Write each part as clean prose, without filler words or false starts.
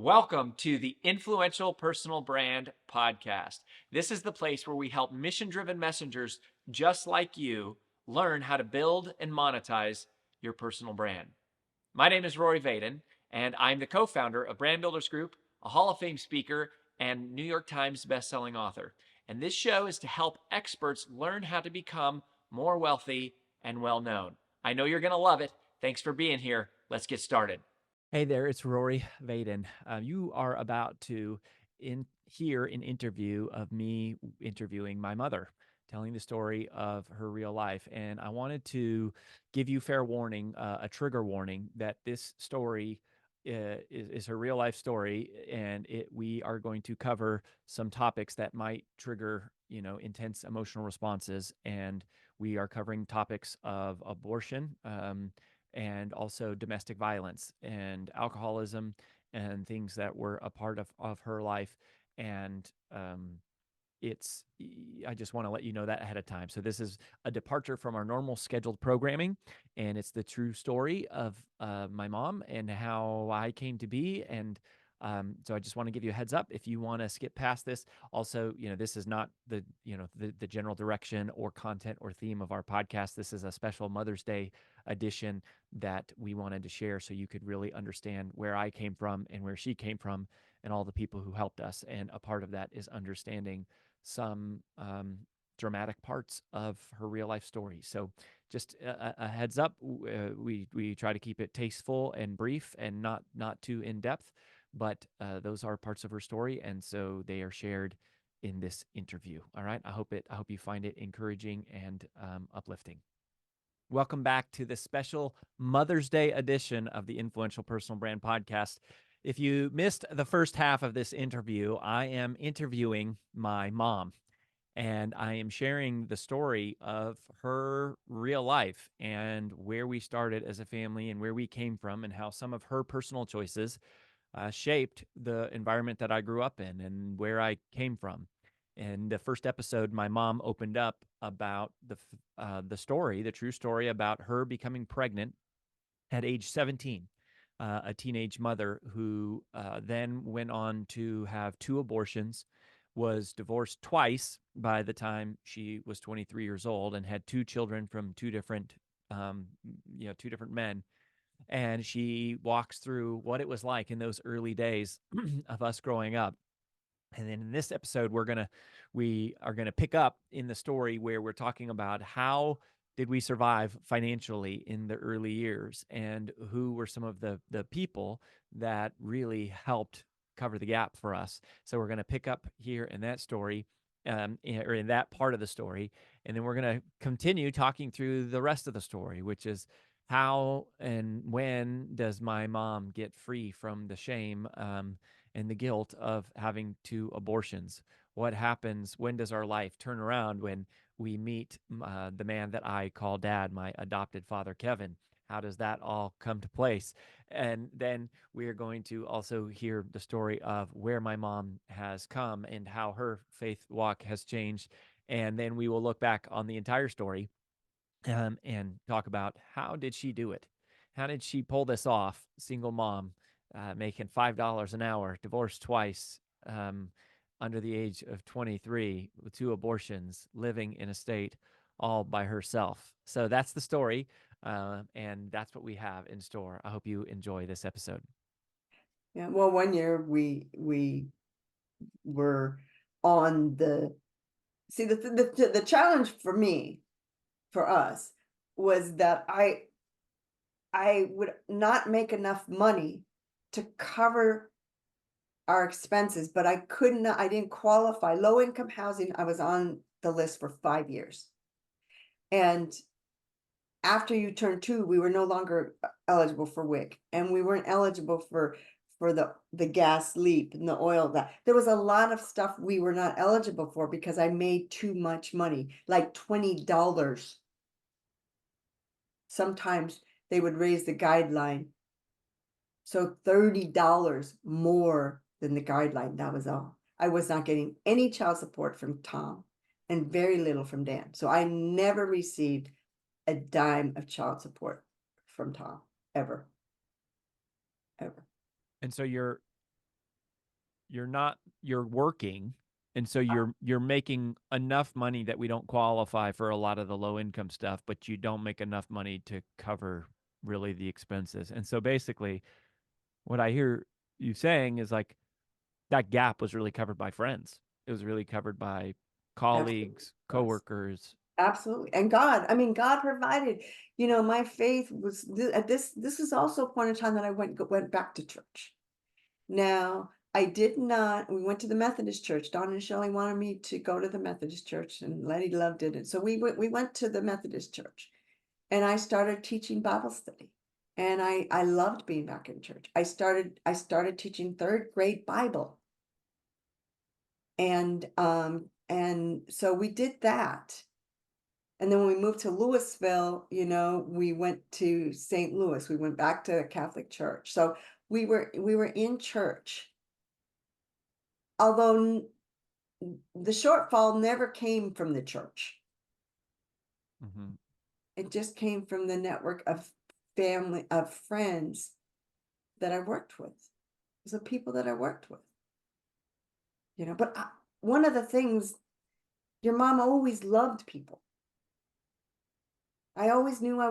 Welcome to the Influential Personal Brand Podcast. This is the place where we help mission-driven messengers just like you learn how to build and monetize your personal brand. My name is Rory Vaden, and I'm the co-founder of Brand Builders Group, a Hall of Fame speaker, and New York Times bestselling author. And this show is to help experts learn how to become more wealthy and well-known. I know you're going to love it. Thanks for being here. Let's get started. Hey there, it's Rory Vaden. You are about to hear an interview of me interviewing my mother, telling the story of her real life. And I wanted to give you fair warning, a trigger warning, that this story is her real life story, and we are going to cover some topics that might trigger, intense emotional responses. And we are covering topics of abortion, and also domestic violence and alcoholism and things that were a part of her life. And I just want to let you know that ahead of time. So this is a departure from our normal scheduled programming, and it's the true story of my mom and how I came to be. And so I just want to give you a heads up if you want to skip past this. Also, this is not the general direction or content or theme of our podcast. This is a special Mother's Day edition that we wanted to share so you could really understand where I came from and where she came from and all the people who helped us. And a part of that is understanding some dramatic parts of her real life story. So just a heads up, we try to keep it tasteful and brief and not too in depth, but those are parts of her story, and so they are shared in this interview. All right, I hope you find it encouraging and uplifting. Welcome back to the special Mother's Day edition of the Influential Personal Brand Podcast. If you missed the first half of this interview, I am interviewing my mom, and I am sharing the story of her real life and where we started as a family and where we came from and how some of her personal choices shaped the environment that I grew up in and where I came from. In the first episode, my mom opened up about the story, the true story about her becoming pregnant at age 17, a teenage mother who then went on to have 2 abortions, was divorced twice by the time she was 23 years old, and had 2 children from 2 different, 2 different men. And she walks through what it was like in those early days of us growing up. And then in this episode, we are gonna pick up in the story where we're talking about how did we survive financially in the early years, and who were some of the people that really helped cover the gap for us. So we're gonna pick up here in that story, or in that part of the story, and then we're gonna continue talking through the rest of the story, which is how and when does my mom get free from the shame and the guilt of having 2 abortions? What happens? When does our life turn around when we meet the man that I call dad, my adopted father, Kevin? How does that all come to place? And then we are going to also hear the story of where my mom has come and how her faith walk has changed. And then we will look back on the entire story and talk about how did she do it? How did she pull this off? Single mom, making $5 an hour, divorced twice, under the age of 23, with 2 abortions, living in a state all by herself. So that's the story, and that's what we have in store. I hope you enjoy this episode. Yeah, well, one year we were on the challenge for us was that I would not make enough money to cover our expenses, but I didn't qualify. Low income housing, I was on the list for 5 years. And after you turn 2, we were no longer eligible for WIC, and we weren't eligible for the gas leap and the oil. That there was a lot of stuff we were not eligible for because I made too much money, like $20. Sometimes they would raise the guideline, so $30 more than the guideline. That was all. I was not getting any child support from Tom and very little from Dan, so I never received a dime of child support from Tom, ever. And so you're you're working, and so you're making enough money that we don't qualify for a lot of the low income stuff, but you don't make enough money to cover really the expenses. And so basically what I hear you saying is like that gap was really covered by friends. It was really covered by Absolutely. colleagues, Was. coworkers. Absolutely. And God, I mean, God provided, my faith was at this is also a point in time that I went back to church. Now, I did not, we went to the Methodist church. Don and Shelley wanted me to go to the Methodist church, and Letty loved it. And so we went to the Methodist church, and I started teaching Bible study. And I loved being back in church. I started teaching third grade Bible. And so we did that. And then when we moved to Louisville, we went to St. Louis. We went back to a Catholic church. So we were in church. Although the shortfall never came from the church. Mm-hmm. It just came from the network of family, of friends that I worked with. The people that I worked with. But one of the things, your mom always loved people. I always knew I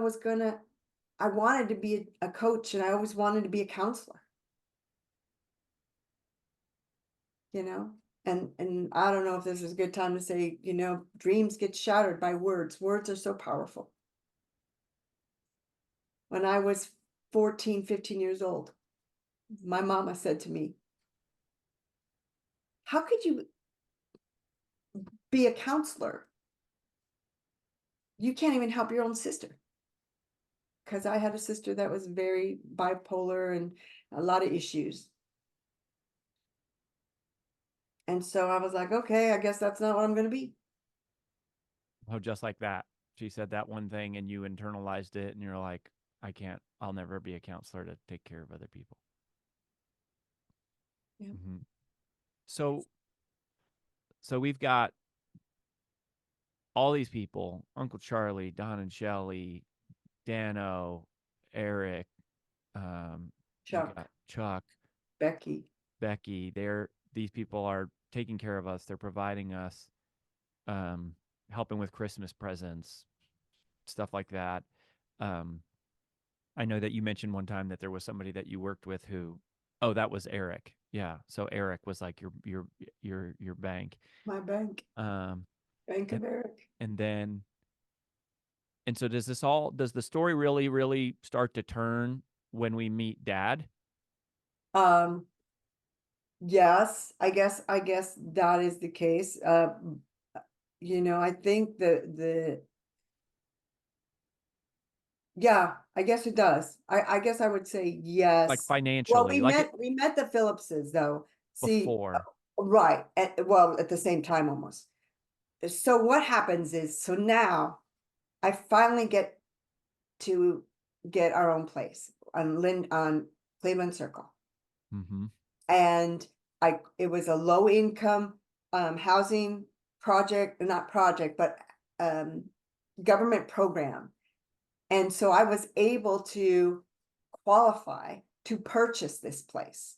wanted to be a coach, and I always wanted to be a counselor. And I don't know if this is a good time to say, dreams get shattered by words. Words are so powerful. When I was 14, 15 years old, my mama said to me, how could you be a counselor? You can't even help your own sister. Because I had a sister that was very bipolar and a lot of issues. And so I was like, okay, I guess that's not what I'm going to be. Oh, just like that. She said that one thing and you internalized it and you're like, I'll never be a counselor to take care of other people. Yeah. Mm-hmm. So, so we've got all these people, Uncle Charlie, Don and Shelley, Dano, Eric, we Chuck, got Chuck, Becky. Becky. These people are taking care of us. They're providing us, um, helping with Christmas presents, stuff like that. Um, I know that you mentioned one time that there was somebody that you worked with who, oh, that was Eric. Yeah. So Eric was like your bank. My bank. Um, Bank and, of Eric. and then, and so does the story really, really start to turn when we meet dad? Um, yes, I guess that is the case. I think yeah, I guess it does. I guess I would say Like yes. Well, financially, we like it met the Phillipses though. See, before. right. At the same time almost. So what happens is, so now I finally to get our own place on Cleveland Circle. Mm-hmm. And it was a low income housing project, not project, but um, government program. And so I was able to qualify to purchase this place.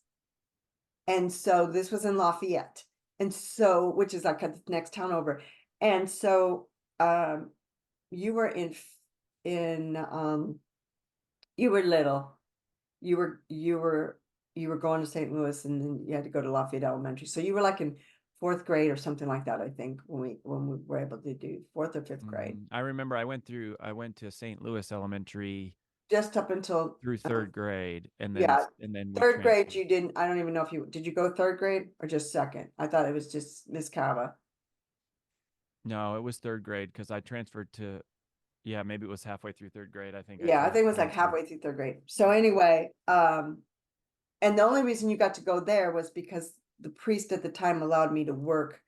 And so this was in Lafayette. And so, which is like the next town over. And so um, you were in you were little. You were going to St. Louis, and then you had to go to Lafayette Elementary. So you were like in fourth grade or something like that, I think, when we were able to do fourth or fifth grade. Mm-hmm. I remember I went to St. Louis Elementary Just up until through third grade, yeah, and then we third grade transferred. you didn't. I don't even know if did you go third grade or just second? I thought it was just Miss Cava. No, it was third grade because I transferred to, yeah, maybe it was halfway through third grade. I think I Yeah, I think it was like transferred. halfway through third grade. So anyway, and the only reason you got to go there was because the priest at the time allowed me to work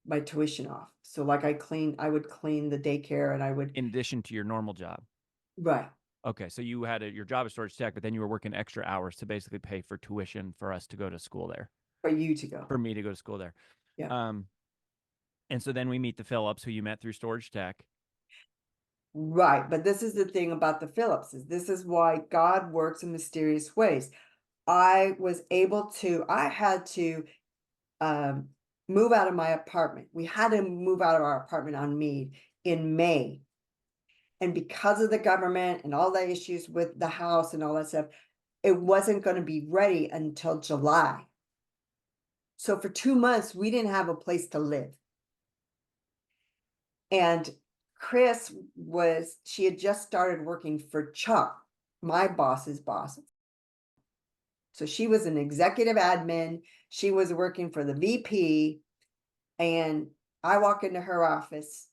my tuition off. So like I would clean the daycare, and I would, In addition to your normal job. right, Okay, so you had your job at storage tech, but then you were working extra hours to basically pay for tuition for us to go to school there, for you to go. for me to go to school there. Yeah. Um, and so then we meet the Phillips, who you met through storage tech. Right. But this is the thing about the Phillips, is this is why God works in mysterious ways. I was able to, I had to um, move out of my apartment. We had to move out of our apartment on Mead in May. And because of the government and all the issues with the house and all that stuff, it wasn't going to be ready until July. So for 2 months, we didn't have a place to live. And she had just started working for Chuck, my boss's boss. So she was an executive admin. She was working for the VP. And I walk into her office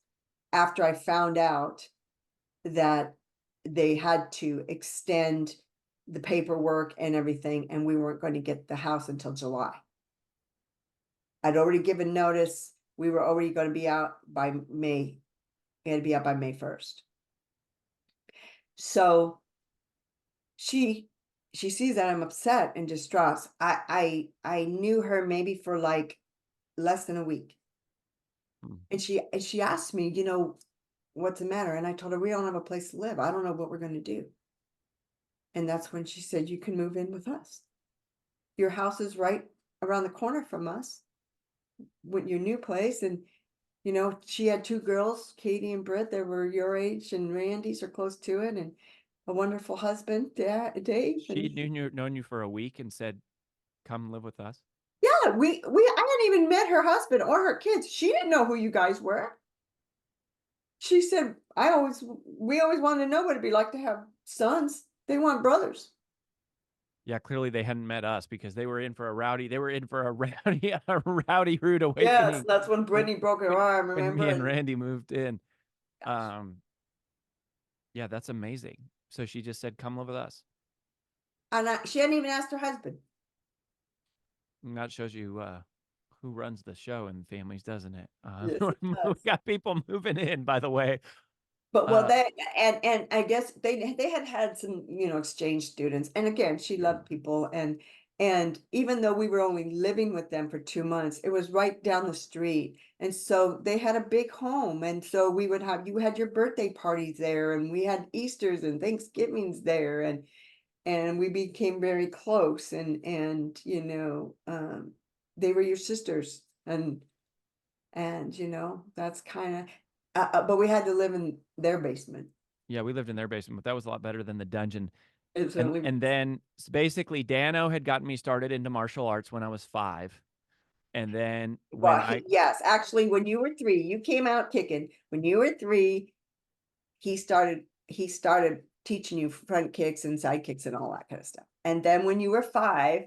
after I found out that they had to extend the paperwork and everything, and we weren't going to get the house until July. I'd already given notice. We were already going to be out by May. We had to be out by May 1st. So she sees that I'm upset and distraught. I knew her maybe for like less than a week. Mm. And she asked me, what's the matter? And I told her, we don't have a place to live. I don't know what we're going to do. And that's when she said, you can move in with us. Your house is right around the corner from us with your new place. And, she had 2 girls, Katie and Britt, that were your age, and Randy's are close to it, and a wonderful husband, Dave. She known you for a week and said, "Come live with us." Yeah, I hadn't even met her husband or her kids. She didn't know who you guys were. She said, we always wanted to know what it'd be like to have sons. They want brothers. Yeah, clearly they hadn't met us because they were in for a rowdy. They were in for a rowdy rude Yes, awakening that's when Brittany broke her arm, when remember? me and And Randy moved in. gosh. Yeah, that's amazing. So she just said, "Come live with us." She hadn't even asked her husband. And that shows you who runs the show in families, doesn't it? Yes, it We does. got people moving in, by the way. But well, Uh, they and I guess they had some, exchange students. And again, she loved people, and even though we were only living with them for 2 months, it was right down the street. And so they had a big home. And so you had your birthday parties there, and we had Easters and Thanksgivings there, and we became very close, and they were your sisters, and that's kind of but we had to live in their basement. yeah, we lived in their basement, but that was a lot better than the dungeon. It And certainly and was. then basically Dano had gotten me started into martial arts when I was 5. And then when Well, I yes, actually, when you were 3, you came out kicking. When you were 3, he started teaching you front kicks and side kicks and all that kind of stuff. And then when you were 5,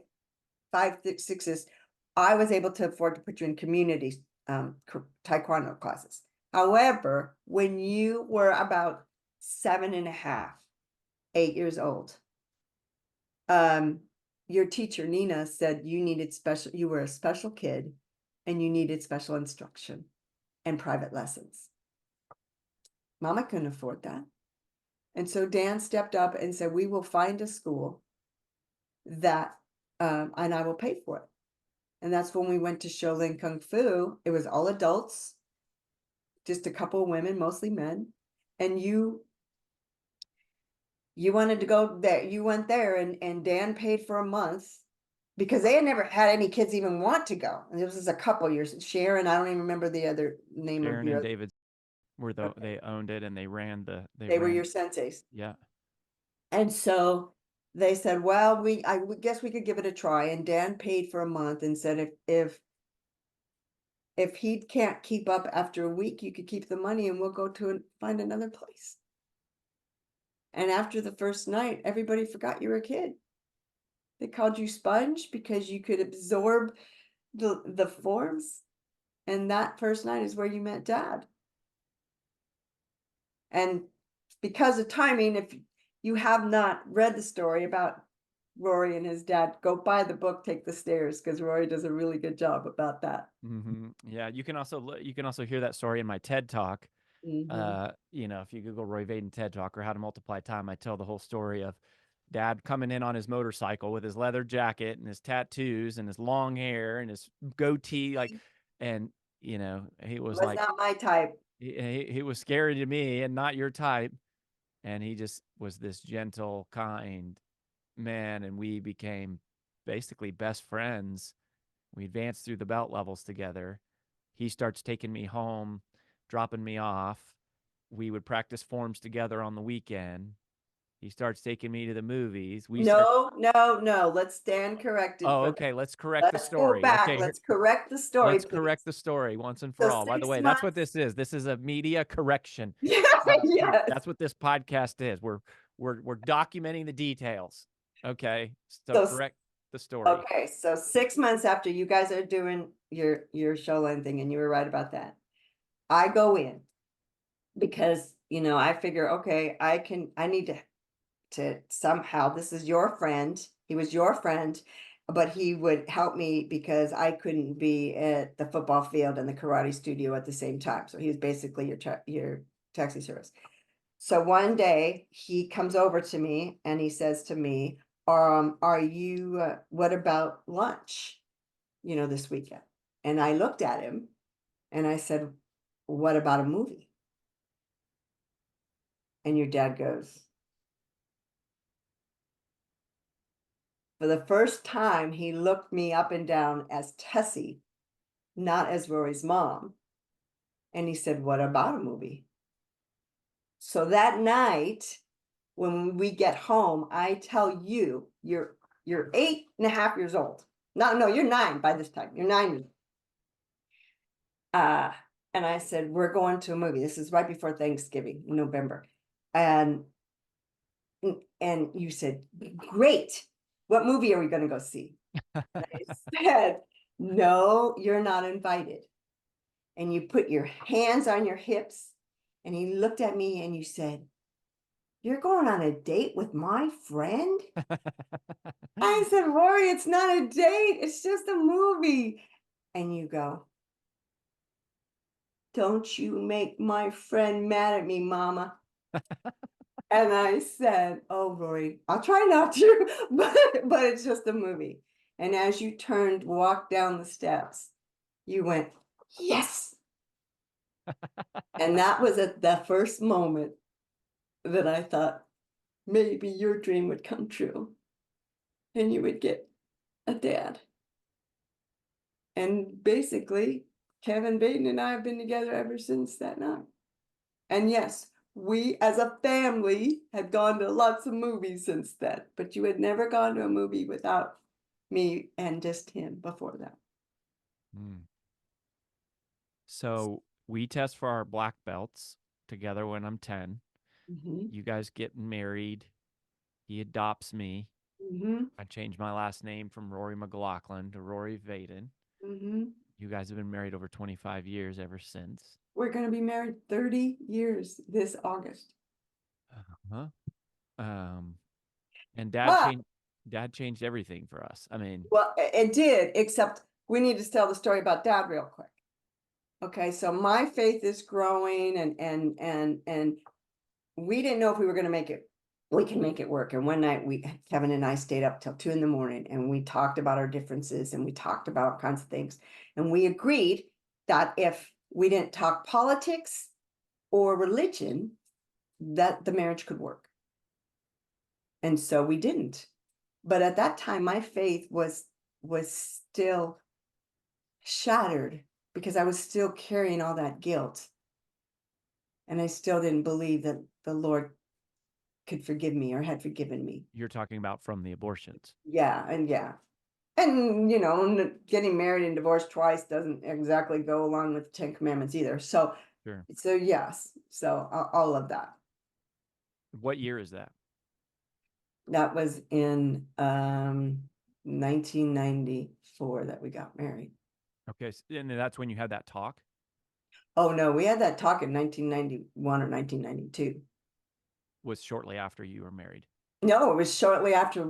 6, I was able to afford to put you in community taekwondo classes. However, when you were about 7.5, 8 years old, your teacher Nina said you were a special kid, and you needed special instruction and private lessons. Mama couldn't afford that. And so Dan stepped up and said, we will find a school that, and I will pay for it. And that's when we went to Shaolin Kung Fu. It was all adults, just a couple of women, mostly men. And you wanted to go there. You went there, and Dan paid for a month because they had never had any kids even want to go. And this was a couple years. Sharon, I don't even remember the other name of Sharon your and other. David Okay. they owned it and they They were ran. your senseis. Yeah. And so they said, well, I guess we could give it a try. And Dan paid for a month and said, if he can't keep up after a week, you could keep the money and we'll go find another place. And after the first night, everybody forgot you were a kid. They called you Sponge because you could absorb the forms. And that first night is where you met Dad. And because of timing, if you have not read the story about Rory and his dad, go buy the book, Take the Stairs, because Rory does a really good job about that. Yeah, you can also hear that story in my TED Talk. Mm-hmm. If you Google Roy Vaden TED Talk or how to multiply time, I tell the whole story of Dad coming in on his motorcycle with his leather jacket and his tattoos and his long hair and his goatee, and he was Was like, not my type. he was scary to me and not your type, and he just was this gentle, kind man, and we became basically best friends. We advanced through the belt levels together. He starts taking me home, dropping me off. We would practice forms together on the weekend. He starts taking me to the movies. We start. No, no, no. Let's stand corrected Oh, for okay. that. Let's correct the Let's go story. back. Okay, Let's correct the story, let's please. correct the story once and for So all. By the 6 way, that's what months. this is. This is a media correction. Yes. That's what this podcast is. We're documenting the details. Okay, so So correct the story. okay, so 6 months after you guys are doing your show line thing, and you were right about that. I go in because I figure, okay, I need to somehow, this is your friend. He was your friend, but he would help me because I couldn't be at the football field and the karate studio at the same time. So he was basically your taxi service. So one day he comes over to me and he says to me, are you, what about lunch, this weekend? And I looked at him and I said, what about a movie? And your dad goes, for the first time, he looked me up and down as Tessie, not as Rory's mom. And he said, what about a movie? So that night, when we get home, I tell you, you're 8.5 years old. No, you're 9 by this time. You're 9 years old. And I said, we're going to a movie. This is right before Thanksgiving, November. And and you said, great. What movie are we going to go see? And I said, no, you're not invited. And you put your hands on your hips and he looked at me and you said, you're going on a date with my friend? I said, Rory, it's not a date. It's just a movie. And you go, don't you make my friend mad at me, mama. And I said, oh, Rory, I'll try not to, but it's just a movie. And as you walked down the steps, you went, yes. And that was at the first moment that I thought maybe your dream would come true and you would get a dad. And basically, Kevin Baden and I have been together ever since that night. And yes, we as a family had gone to lots of movies since then, but you had never gone to a movie without me and just him before that. Hmm. So we test for our black belts together when I'm 10. Mm-hmm. You guys get married. He adopts me. Mm-hmm. I changed my last name from Rory McLaughlin to Rory Vaden. Mm-hmm. You guys have been married over 25 years ever since. We're going to be married 30 years this August. Uh-huh. Um, and dad But, changed everything for us. I mean, well, it did, except we need to tell the story about dad real quick. Okay, so my faith is growing and we didn't know if we were going to make it. We can make it work. And one night Kevin and I stayed up till 2 a.m. and we talked about our differences and we talked about all kinds of things. And we agreed that if we didn't talk politics or religion, that the marriage could work. And so we didn't. But at that time, my faith was still shattered because I was still carrying all that guilt. And I still didn't believe that the Lord could forgive me or had forgiven me. you're talking about from the abortions. Yeah. And getting married and divorced twice doesn't exactly go along with the 10 Commandments either. So, Sure. yes. So all of that. What year is that? That was in 1994 that we got married. Okay. And that's when you had that talk? Oh, no, we had that talk in 1991 or 1992. Was shortly after you were married. No, it was shortly after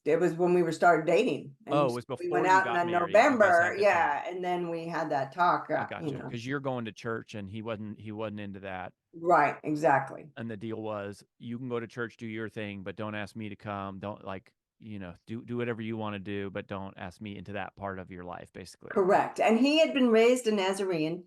it was when we were started dating. Oh, And it was we before went you out got in married. You guys November. had the talk. Yeah. And then we had that talk. I gotcha. Because you're going to church and he wasn't into that. Right, exactly. And the deal was you can go to church, do your thing, but don't ask me to come. Don't do whatever you want to do, but don't ask me into that part of your life, basically. Correct. And he had been raised a Nazarene,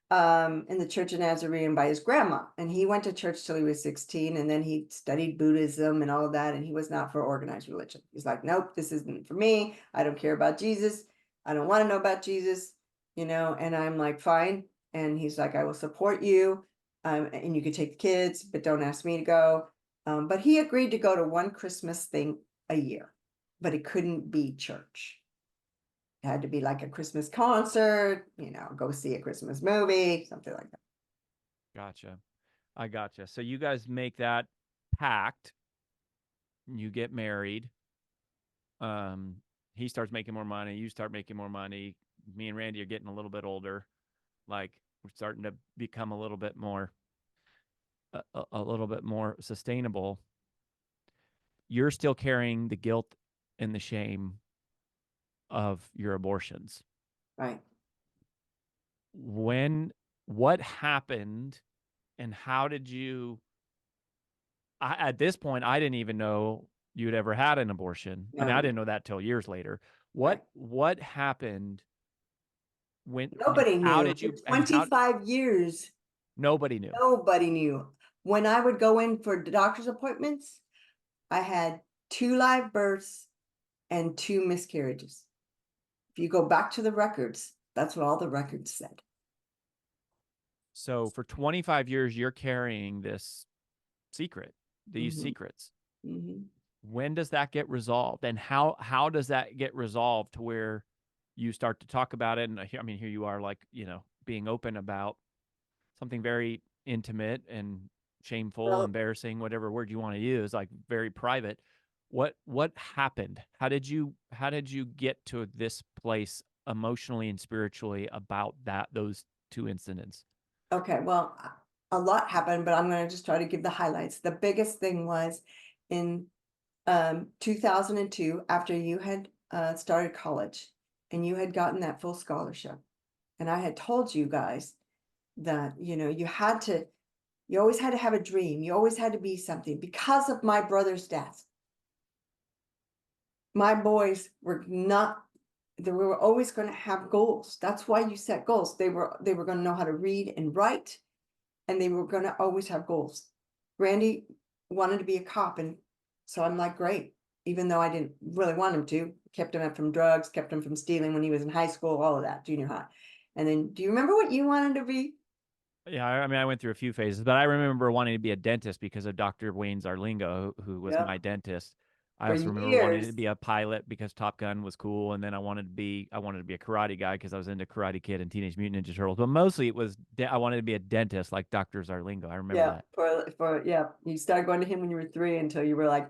in the Church of Nazarene by his grandma. And he went to church till he was 16, and then he studied Buddhism and all of that. And he was not for organized religion. He's like, nope, this isn't for me. I don't care about Jesus. I don't want to know about Jesus, and I'm like, fine. And he's like, I will support you. And you can take the kids, but don't ask me to go. But he agreed to go to one Christmas thing a year, but it couldn't be church. It had to be like a Christmas concert, go see a Christmas movie, something like that. Gotcha. I gotcha. So you guys make that pact. You get married. Um, he starts making more money. You start making more money. Me and Randy are getting a little bit older. Like we're starting to become a little bit more, a little bit more sustainable. You're still carrying the guilt and the shame of your abortions. Right. What happened and how did you, at this point, I didn't even know you'd ever had an abortion. I mean, I No, didn't know that till years later. right. What happened when, Nobody how knew. did For you, and how, 25 years, nobody knew. nobody knew. When I would go in for doctor's appointments, I had 2 live births and 2 miscarriages. If you go back to the records, that's what all the records said. So for 25 years, you're carrying this secret, these Mm-hmm. secrets. Mm-hmm. When does that get resolved? And how does that get resolved to where you start to talk about it? And I mean, here you are, like, being open about something very intimate and shameful, Well, embarrassing, whatever word you want to use, like very private. What happened? How did you get to this place emotionally and spiritually about those two incidents? okay, well, a lot happened, but I'm going to just try to give the highlights. The biggest thing was in 2002, after you had started college and you had gotten that full scholarship. And I had told you guys that, you always had to have a dream. You always had to be something. Because of my brother's death, my boys were not, they were always going to have goals. That's why you set goals. They were going to know how to read and write, and they were going to always have goals. Randy wanted to be a cop, and so I'm like, great. Even though I didn't really want him to, kept him from drugs, kept him from stealing when he was in high school, all of that, junior high. And then, do you remember what you wanted to be? Yeah, I mean, I went through a few phases, but I remember wanting to be a dentist because of Dr. Wayne Zarlingo, who was my Yep. dentist. I For also remember wanting to years. be a pilot because Top Gun was cool, and then I wanted to be a karate guy because I was into Karate Kid and Teenage Mutant Ninja Turtles. But mostly it was I wanted to be a dentist like Dr. Zarlingo. I remember Yeah. that. Yeah. You started going to him when you were 3 until you were like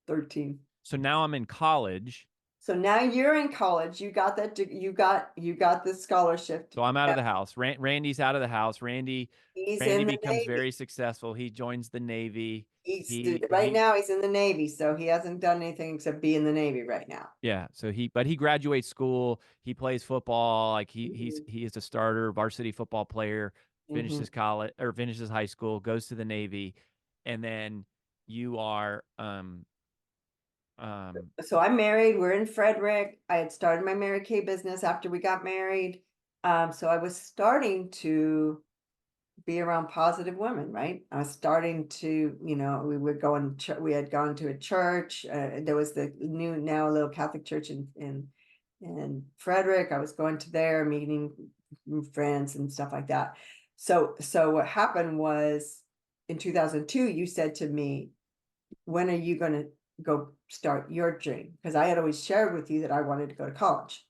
13. So now I'm in college, So now you're in college. You got that. You got the scholarship. so I'm out of the house. Randy's out of the house. He's Randy in the becomes very Navy. successful. He joins the Navy. He's He right he now. He's in the Navy, so he hasn't done anything except be in the Navy right now. Yeah, so he graduates school, he plays football, like Mhm. he is a starter varsity football player, Mhm. finishes college or finishes high school, goes to the Navy, and then you are um So I'm married. We're in Frederick. I had started my Mary Kay business after we got married. So I was starting to be around positive women, right? I was starting to, we would go we had gone to a church. There was the new, now a little Catholic church in Frederick. I was going to there, meeting friends and stuff like that. So what happened was in 2002, you said to me, when are you going to go start your dream? Because I had always shared with you that I wanted to go to college.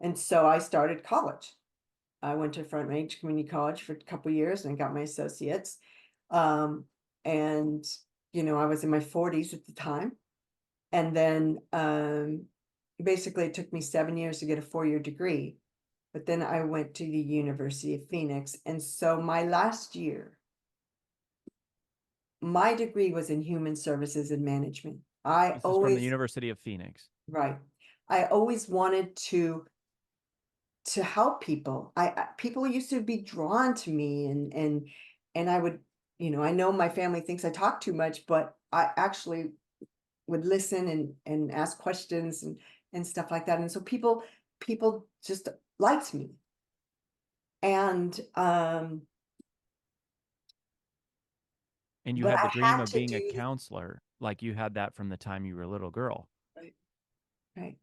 And so I started college. I went to Front Range Community College for a couple of years and got my associates. Um, and I was in my 40s at the time. And then basically it took me 7 years to get a 4-year degree. But then I went to the University of Phoenix. And so my last year, my degree was in human services and management. I this is from the always, University of Phoenix. right. I always wanted to help people. People used to be drawn to me, and I would, I know my family thinks I talk too much, but I actually would listen and ask questions and stuff like that. And so people just liked me. And And you but had I the dream had of to being a do counselor, like you had that from the time you were a little girl. right, right,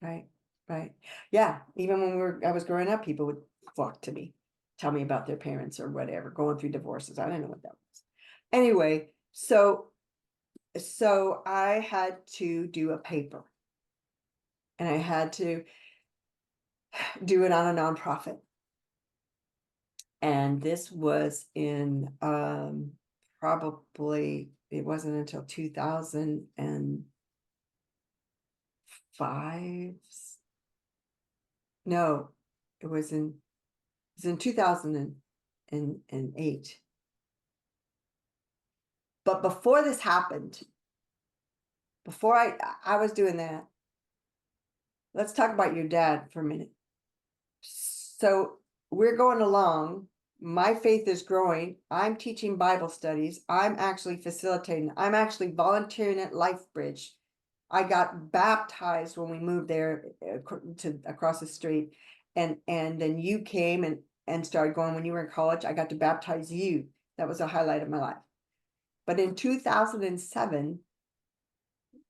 right, right. Yeah, even when I was growing up, people would flock to me, tell me about their parents or whatever, going through divorces. I didn't know what that was. Anyway, so I had to do a paper, and I had to do it on a nonprofit. And this was in probably, it wasn't until 2005. No, it was in 2008. But before this happened, before I was doing that, let's talk about your dad for a minute. So we're going along. My faith is growing. I'm teaching Bible studies. I'm actually facilitating. I'm actually volunteering at LifeBridge. I got baptized when we moved there to across the street, and then you came and started going when you were in college. I got to baptize you. That was a highlight of my life. But in 2007,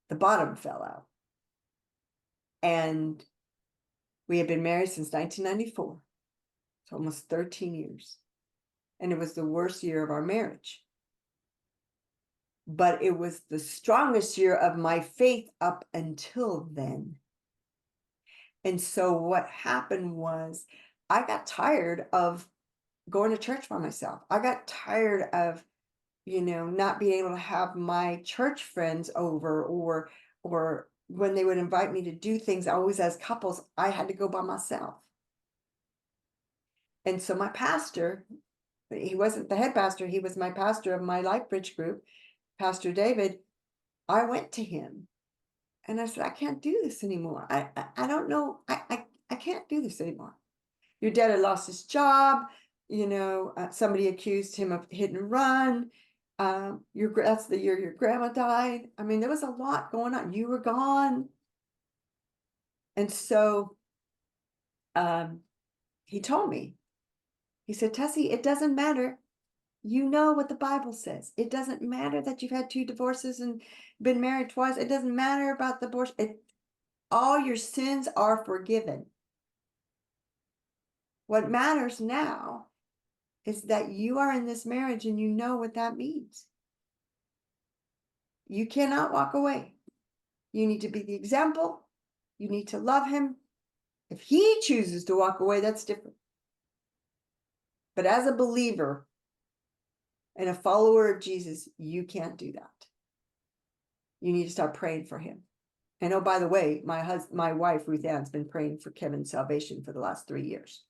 the bottom fell out, and we had been married since 1994. So almost 13 years. And it was the worst year of our marriage. But it was the strongest year of my faith up until then. And so what happened was I got tired of going to church by myself. I got tired of, not being able to have my church friends over, or when they would invite me to do things, always as couples, I had to go by myself. And so my pastor, he wasn't the head pastor, he was my pastor of my LifeBridge group, Pastor David. I went to him and I said, I can't do this anymore. I don't know. I can't do this anymore. Your dad had lost his job. Somebody accused him of hit and run. That's the year your grandma died. I mean, there was a lot going on. You were gone. And so he told me, he said, Tessie, it doesn't matter. You know what the Bible says. It doesn't matter that you've had 2 divorces and been married twice. It doesn't matter about the abortion. All your sins are forgiven. What matters now is that you are in this marriage and you know what that means. You cannot walk away. You need to be the example. You need to love him. If he chooses to walk away, that's different. But as a believer and a follower of Jesus, you can't do that. You need to start praying for him. And oh, by the way, my wife, Ruth Ann's been praying for Kevin's salvation for the last 3 years.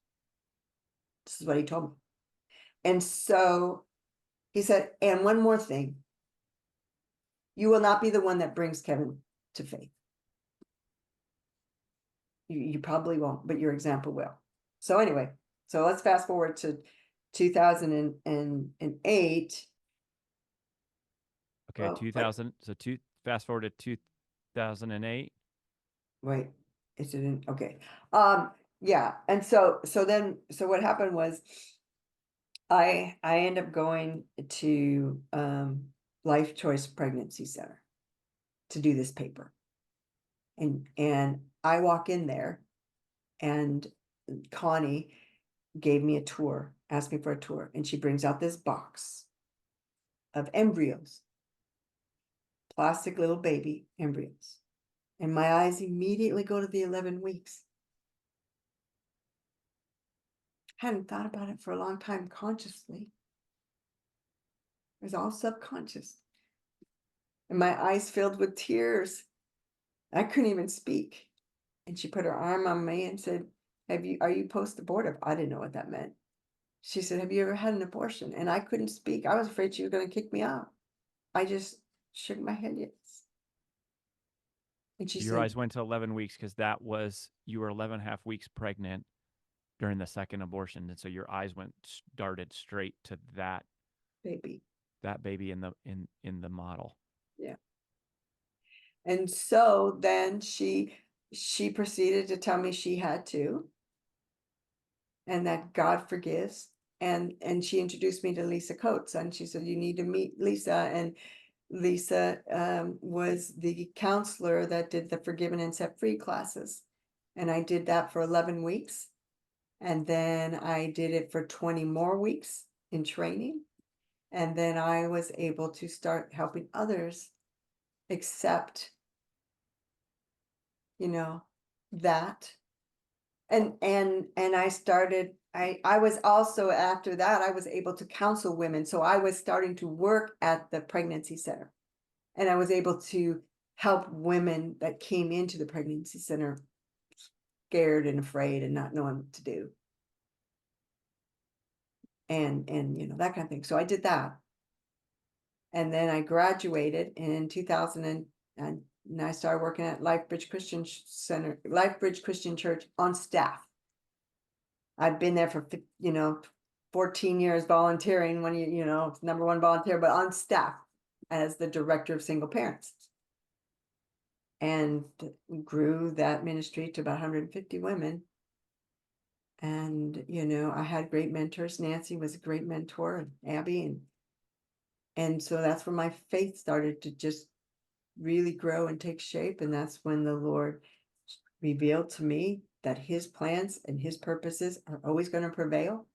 This is what he told me. And so he said, and one more thing, you will not be the one that brings Kevin to faith. You probably won't, but your example will. So anyway, so let's fast forward to 2008. Okay, 2000. So fast forward to 2008. Wait, is it in? Okay. Yeah. And so what happened was I end up going to Life Choice Pregnancy Center to do this paper. And I walk in there, and Connie gave me a tour, asked me for a tour, and she brings out this box of embryos, plastic little baby embryos. And my eyes immediately go to the 11 weeks. I hadn't thought about it for a long time consciously. It was all subconscious. And my eyes filled with tears. I couldn't even speak. And she put her arm on me and said, are you post-abortive? I didn't know what that meant. She said, have you ever had an abortion? And I couldn't speak. I was afraid she was going to kick me out. I just shook my head, yes. And she Your said, eyes went to 11 weeks because you were 11 and a half weeks pregnant during the second abortion. And so your eyes darted straight to that baby. That baby in the model. Yeah. And so then she proceeded to tell me she had to and that God forgives. And she introduced me to Lisa Coates, and she said, you need to meet Lisa. And Lisa was the counselor that did the Forgiven and Set Free classes. And I did that for 11 weeks. And then I did it for 20 more weeks in training. And then I was able to start helping others accept, you know, that. And I started, I was also, after that, I was able to counsel women. So I was starting to work at the pregnancy center, and I was able to help women that came into the pregnancy center scared and afraid and not knowing what to do. And you know, that kind of thing. So I did that. And then I graduated in 2000, and I started working at Lifebridge Christian Center, Lifebridge Christian Church, on staff. I've been there for, 14 years volunteering, when number one volunteer, but on staff as the director of single parents. And grew that ministry to about 150 women. And, I had great mentors. Nancy was a great mentor, and Abby. And so that's where my faith started to just really grow and take shape. And that's when the Lord revealed to me that his plans and his purposes are always going to prevail.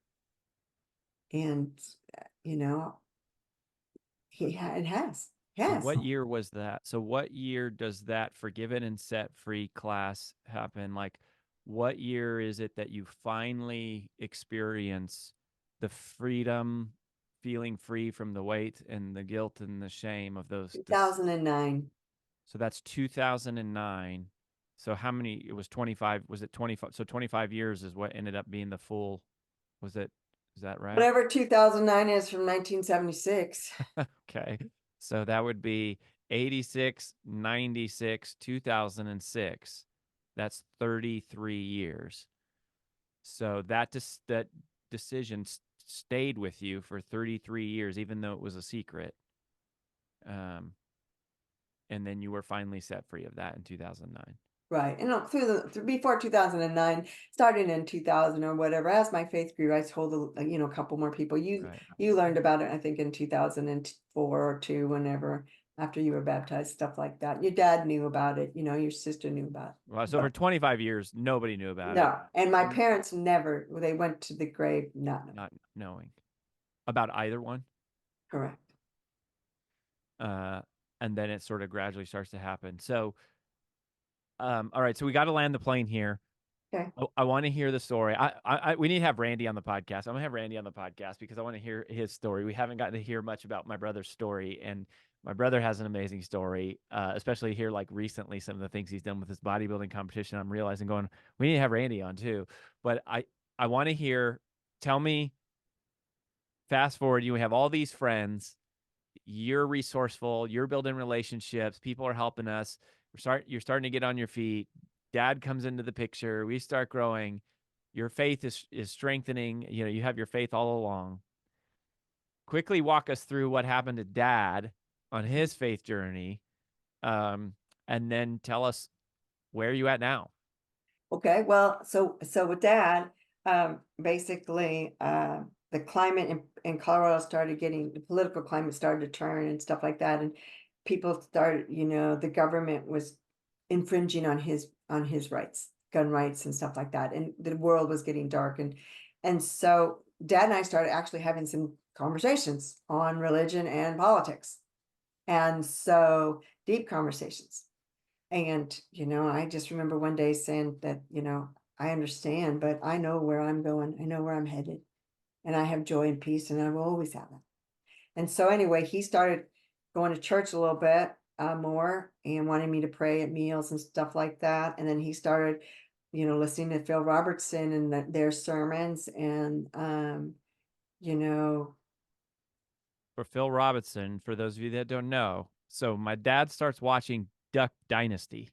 And, it has. So Yes. what year was that? So what year does that Forgiven and Set Free class happen? Like, what year is it that you finally experience the freedom, feeling free from the weight and the guilt and the shame of those? 2009. So that's 2009. So how many? It was 25. Was it 25? So 25 years is what ended up being the full. Was it? Is that right? Whatever 2009 is from 1976. Okay. So that would be 86, 96, 2006. That's 33 years. So that decision stayed with you for 33 years, even though it was a secret. And then you were finally set free of that in 2009. Right. And before 2009, starting in 2000 or whatever, as my faith grew, I told a couple more people. Right. You learned about it, I think, in 2004 or 2, whenever, after you were baptized, stuff like that. Your dad knew about it, your sister knew about it. Well, so for 25 years, nobody knew about it. No, and my parents never, they went to the grave not knowing about either one. Correct. And then it sort of gradually starts to happen. So, all right. So we got to land the plane here. Okay. I want to hear the story. We need to have Randy on the podcast. I'm gonna have Randy on the podcast because I want to hear his story. We haven't gotten to hear much about my brother's story, and my brother has an amazing story, especially here, like recently, some of the things he's done with his bodybuilding competition. I'm realizing we need to have Randy on too. But I want to hear. Tell me. Fast forward, you have all these friends. You're resourceful. You're building relationships. People are helping us. You're starting to get on your feet. Dad comes into the picture. We start growing. Your faith is strengthening. You have your faith all along. Quickly walk us through what happened to Dad on his faith journey, and then tell us where you at now. Okay, well, so with Dad, basically, the climate in Colorado the political climate started to turn and stuff like that, and people started, the government was infringing on his rights, gun rights and stuff like that, and the world was getting dark, and so Dad and I started actually having some conversations on religion and politics, and so deep conversations. And, I just remember one day saying that, I understand, but I know where I'm going. I know where I'm headed. And I have joy and peace, and I will always have it. And so anyway, he started going to church a little bit more, and wanting me to pray at meals and stuff like that. And then he started, listening to Phil Robertson and their sermons. And, For Phil Robertson, for those of you that don't know, so my dad starts watching Duck Dynasty,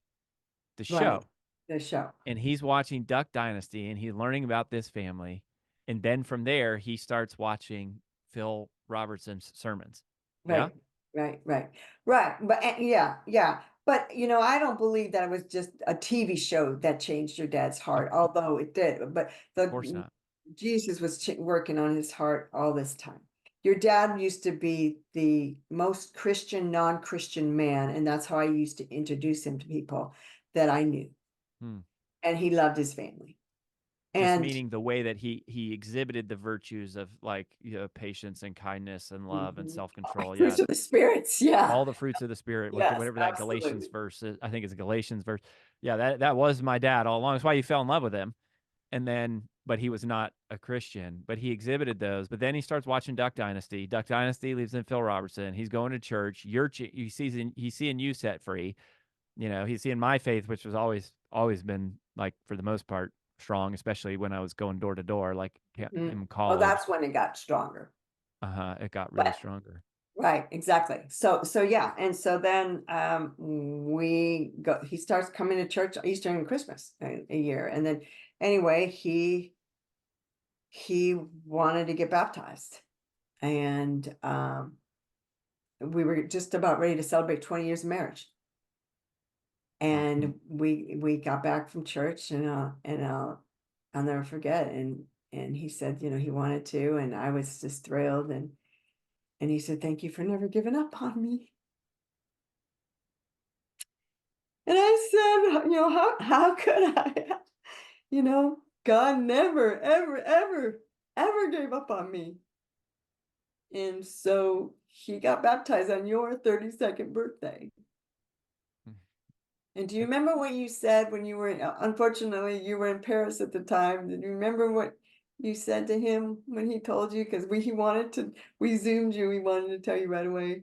the show. Right, the show. And he's watching Duck Dynasty, and he's learning about this family. And then from there, he starts watching Phil Robertson's sermons. Right, yeah? Right. But yeah. But, I don't believe that it was just a TV show that changed your dad's heart, although it did. But Of course not. Jesus was working on his heart all this time. Your dad used to be the most Christian, non-Christian man, and that's how I used to introduce him to people that I knew. Hmm. And he loved his family. Just And meaning the way that he exhibited the virtues of, like, patience and kindness and love and mhm, self-control. Yeah, fruits of the spirits, yeah. all the fruits of the spirit, Yes, whatever that Galatians absolutely. verse is. I think it's a Galatians verse. Yeah, that was my dad all along. That's why you fell in love with him. And then, but he was not a Christian, but he exhibited those. But then he starts watching Duck Dynasty. Duck Dynasty leaves in Phil Robertson. He's going to church. He's seeing you set free. He's seeing my faith, which was always been, like, for the most part, strong, especially when I was going door to door, like Mhm. in Well, college. that's when it got stronger. It got really But stronger. right, exactly. So yeah, and so then he starts coming to church Easter and Christmas a year. And then anyway, he wanted to get baptized. And we were just about ready to celebrate 20 years of marriage. Mhm. And we got back from church, and I'll never forget. And he said, he wanted to, and I was just thrilled. And he said, "Thank you for never giving up on me." And I said, how could I? God never, ever, ever, ever gave up on me. And so he got baptized on your 32nd birthday. And do you remember what you said when you were, unfortunately, you were in Paris at the time? Did you remember what you said to him when he told you? Because we Zoomed you, we wanted to tell you right away.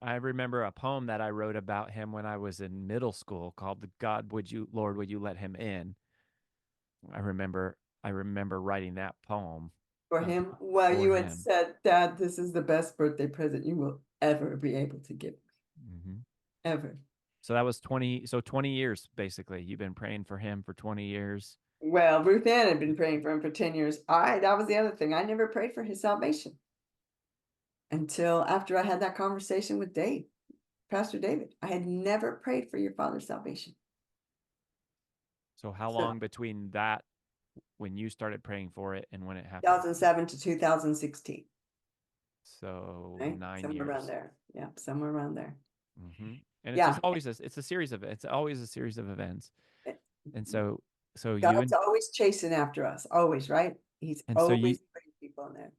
I remember a poem that I wrote about him when I was in middle school called Lord, would you let him in? I remember I remember writing that poem For uh, him, well, for you had him. said, "Dad, this is the best birthday present you will ever be able to give me, Hmm. ever." So that was 20 years basically. You've been praying for him for 20 years. Well, Ruth Ann had been praying for him for 10 years. That was the other thing. I never prayed for his salvation until after I had that conversation with Pastor David. I had never prayed for your father's salvation. So how So long between that, when you started praying for it, and when it happened? 2007 to 2016, So right? 9 Somewhere around years. there. Yeah, somewhere around there. Hmm. And it's just Yeah. always it's a series of it's always a series of events. eh, And so you God's always chasing after us, always, right? He's and so you always putting people in there.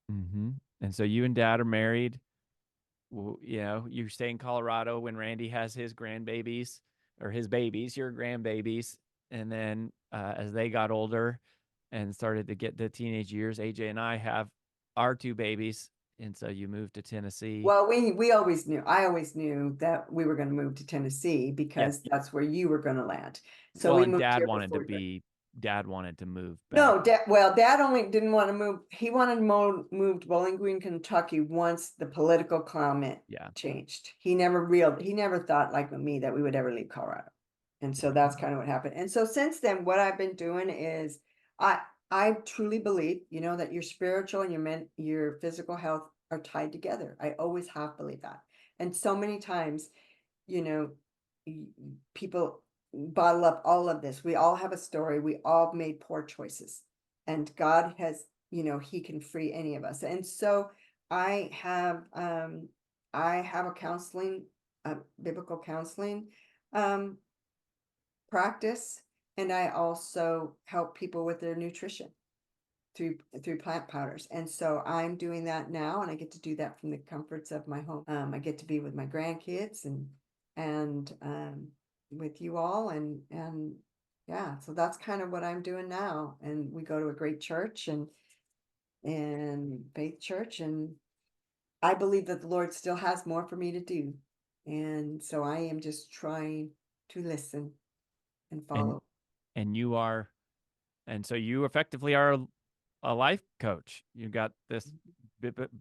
hmm and so you and Dad are married. You stay in Colorado when Randy has his grandbabies, or his babies, your grandbabies. And then as they got older and started to get the teenage years, AJ and I have our two babies. And so you moved to Tennessee. Well, we always knew. I always knew that we were going to move to Tennessee Yeah. because that's where you were going to land. So Well, we and moved here before we. Dad wanted to move back. No, Dad only didn't want to move. He wanted to move to Bowling Green, Kentucky once the political climate Yeah. changed. He never thought like me that we would ever leave Colorado. And so Yeah. that's kind of what happened. And so since then, what I've been doing is I I truly believe, that your spiritual and your physical health are tied together. I always have believed that. And so many times, you know, people bottle up all of this. We all have a story. We all made poor choices. And God has, he can free any of us. And so I have um I have a biblical counseling um practice, and I also help people with their nutrition through plant powders. And so I'm doing that now, and I get to do that from the comforts of my home. I get to be with my grandkids and with you all, and yeah, so that's kind of what I'm doing now. And we go to a great church and faith church, and I believe that the Lord still has more for me to do. And so I am just trying to listen and And follow. and you are and so you effectively are a life coach. You got this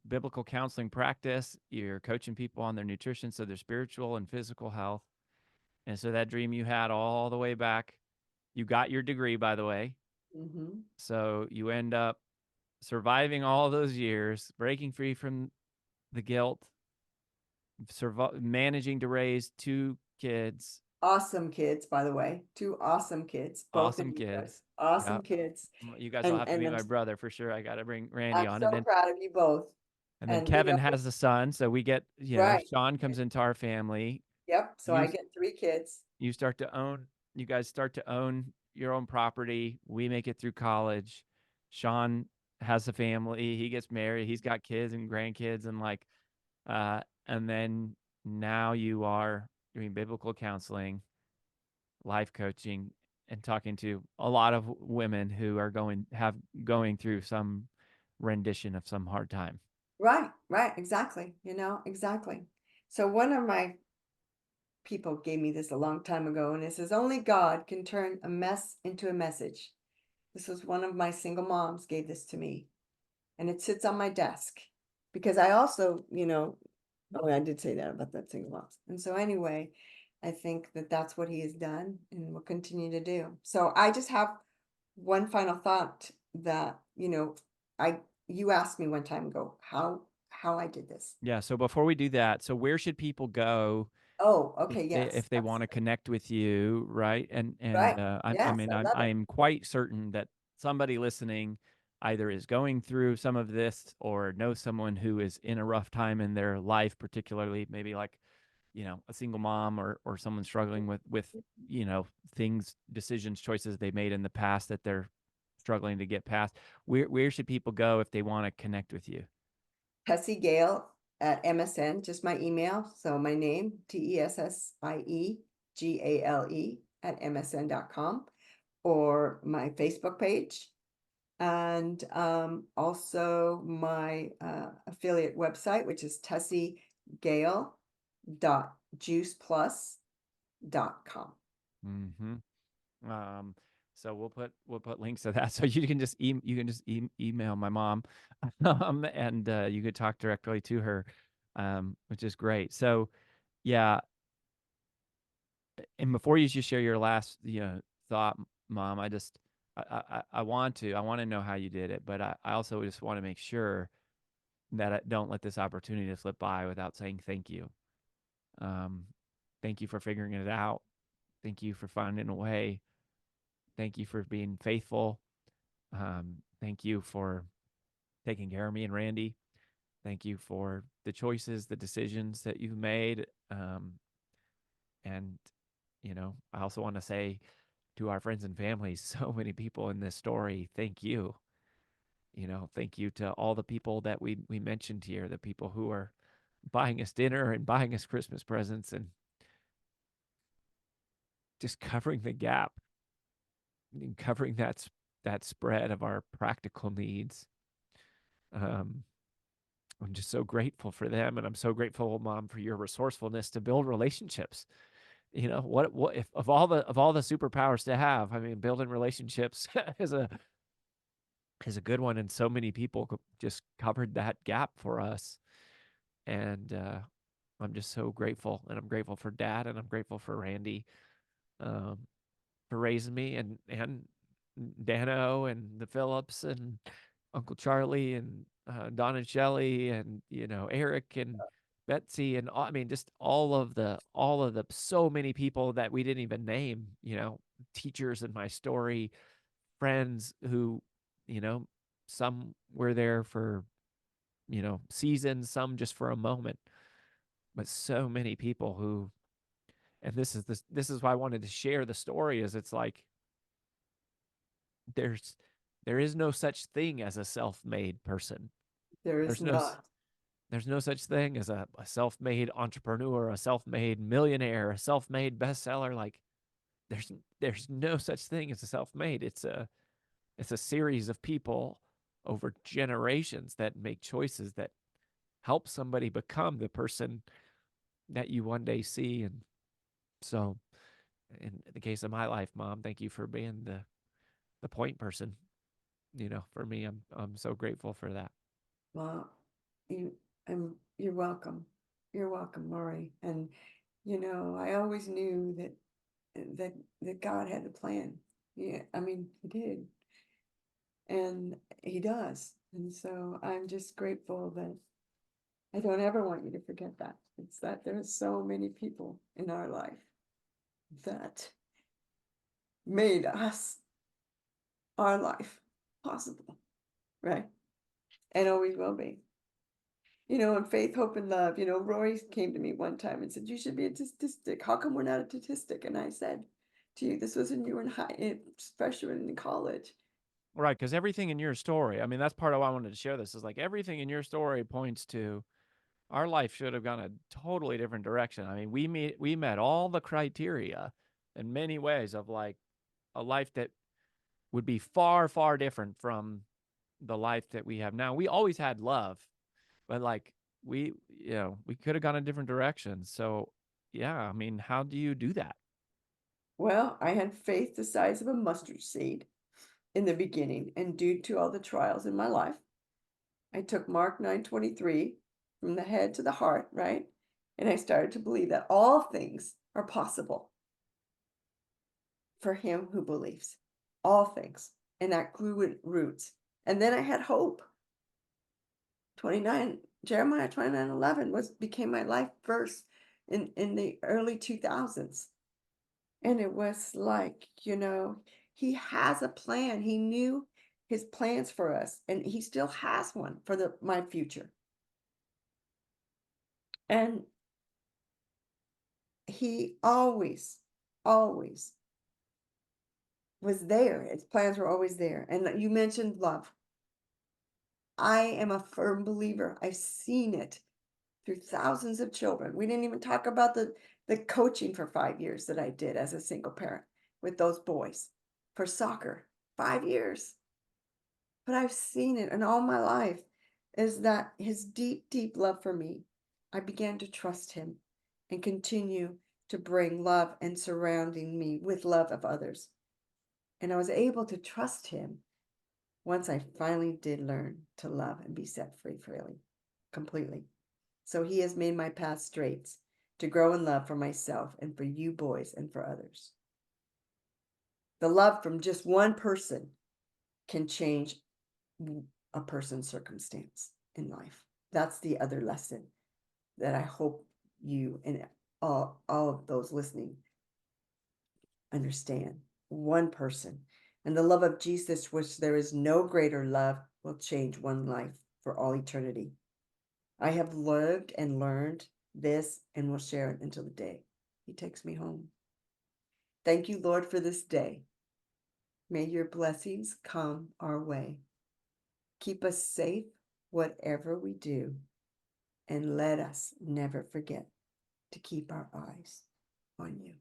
biblical counseling practice. You're coaching people on their nutrition, so their spiritual and physical health. And so that dream you had all the way back, you got your degree, by the way. Mm-hmm. So you end up surviving all those years, breaking free from the guilt, managing to raise two kids, awesome kids, by the way. 2 awesome kids, both of Awesome you guys. kids. Yeah. Awesome kids. You guys will And have to and be I'm my brother for sure. I got to bring Randy I'm on. so proud of you both. And then And, you Kevin know, has a son. So we get, right. Sean comes into our family. Yep, so I You, get 3 kids. you start to own, you guys start to own your own property. We make it through college. Sean has a family. He gets married. He's got kids and grandkids and like, and then now you are doing biblical counseling, life coaching, and talking to a lot of women who are going through some rendition of some hard time. Right, right, exactly, exactly. So one of my people gave me this a long time ago, and it says, "Only God can turn a mess into a message." This was one of my single moms gave this to me, and it sits on my desk because I also, oh, I did say that about that single moms. And so anyway, I think that that's what he has done and will continue to do. So I just have one final thought that, I you asked me one time ago how I did this. Yeah. So before we do that, so where should people go Oh, okay, if yes, they want to connect with you, right? right. I Yes, mean, I love it. I'm quite certain that somebody listening either is going through some of this or knows someone who is in a rough time in their life, particularly maybe like a single mom or someone struggling with things, decisions, choices they made in the past that they're struggling to get past. Where should people go if they want to connect with you? Tessie Gale at MSN, just my email. So my name, TessieGale at MSN.com, or my Facebook page, and also my affiliate website, which is tessiegale.juiceplus.com. Mm-hmm. Um, so we'll put links to that, so you can just email my mom, and you could talk directly to her, which is great. So yeah, and before you just share your last thought, Mom, I want to know how you did it, but I also just want to make sure that I don't let this opportunity to slip by without saying thank you. Um, Thank you for figuring it out. Thank you for finding a way. Thank you for being faithful. Thank you for taking care of me and Randy. Thank you for the choices, the decisions that you've made. And, I also want to say to our friends and family, so many people in this story, thank you. Thank you to all the people that we mentioned here, the people who are buying us dinner and buying us Christmas presents and just covering the gap and covering that spread of our practical needs. Um, I'm just so grateful for them, and I'm so grateful, Mom, for your resourcefulness to build relationships. What if of all the superpowers to have? I mean, building relationships is a good one, and so many people just covered that gap for us. And I'm just so grateful, and I'm grateful for Dad, and I'm grateful for Randy, um, for raising me, and Dano and the Phillips and Uncle Charlie and Don and Shelley and Eric and Betsy and I mean just all of the so many people that we didn't even name, teachers in my story, friends who, you know, some were there for, seasons, some just for a moment, but so many people who, and this is why I wanted to share the story, is it's like there's there is no such thing as a self-made person. There is There's no not. there's no such thing as a self-made entrepreneur, a self-made millionaire, a self-made bestseller. Like there's no such thing as a self-made. It's a series of people over generations that make choices that help somebody become the person that you one day see. And so in the case of my life, Mom, thank you for being the point person. For me, I'm so grateful for that. Well, you you're welcome. You're welcome, Rory. And I always knew that God had a plan. Yeah, I mean, he did. And he does. And so I'm just grateful that I don't ever want you to forget that. It's that there's so many people in our life that made our life possible, right? And always will be. And faith, hope, and love. Rory came to me one time and said, "You should be a statistic. How come we're not a statistic?" And I said to you, this was when you were freshman in college. Right, because everything in your story, I mean, that's part of why I wanted to share this, is like everything in your story points to our life should have gone a totally different direction. I mean, we met all the criteria in many ways of like a life that would be far, far different from the life that we have now. We always had love, but like we could have gone a different direction. So yeah, I mean, how do you do that? Well, I had faith the size of a mustard seed in the beginning, and due to all the trials in my life, I took Mark 9:23 from the head to the heart, right? And I started to believe that all things are possible for him who believes. All things. And that grew with roots. And then I had hope. 29 Jeremiah 29:11 became my life verse in the early 2000s. And it was like, he has a plan. He knew his plans for us, and he still has one for my future. And he always, always was there. His plans were always there. And you mentioned love. I am a firm believer. I've seen it through thousands of children. We didn't even talk about the coaching for 5 years that I did as a single parent with those boys for soccer. 5 years. But I've seen it, and all my life is that his deep, deep love for me. I began to trust him and continue to bring love and surrounding me with love of others. And I was able to trust him once I finally did learn to love and be set free freely, completely. So he has made my path straight to grow in love for myself and for you boys and for others. The love from just one person can change a person's circumstance in life. That's the other lesson that I hope you and all of those listening understand. One person. And the love of Jesus, which there is no greater love, will change one life for all eternity. I have lived and learned this and will share it until the day he takes me home. Thank you, Lord, for this day. May your blessings come our way. Keep us safe, whatever we do, and let us never forget to keep our eyes on you.